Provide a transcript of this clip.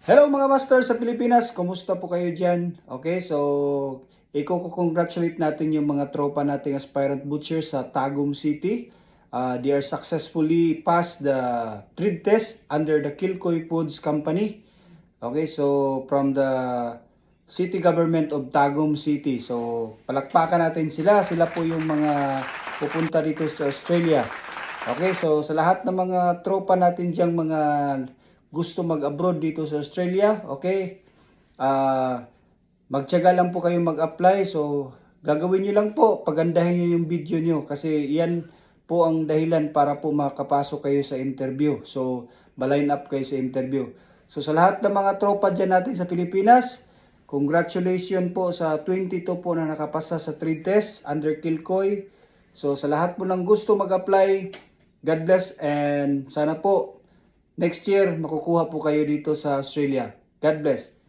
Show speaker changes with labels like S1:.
S1: Hello mga master sa Pilipinas, kumusta po kayo dyan? Okay, so i-congratulate natin yung mga tropa nating aspirant butcher sa Tagum City. They are successfully passed the trade test under the Kilcoy Foods Company. Okay, so from the city government of Tagum City. So palakpakan natin sila. Sila po yung mga pupunta dito sa Australia. Okay, so sa lahat ng mga tropa natin diyang mga gusto mag-abroad dito sa Australia, okay? Magtiyaga lang po kayong mag-apply. So, gagawin nyo lang po, pagandahin nyo yung video nyo kasi yan po ang dahilan para po makapasok kayo sa interview. So, ma-line up kayo sa interview. So, sa lahat ng mga tropa dyan natin sa Pilipinas, congratulations po sa 22 po na nakapasa sa trade test under Kilcoy. So, sa lahat po ng gusto mag-apply, God bless and sana po next year makukuha po kayo dito sa Australia. God bless.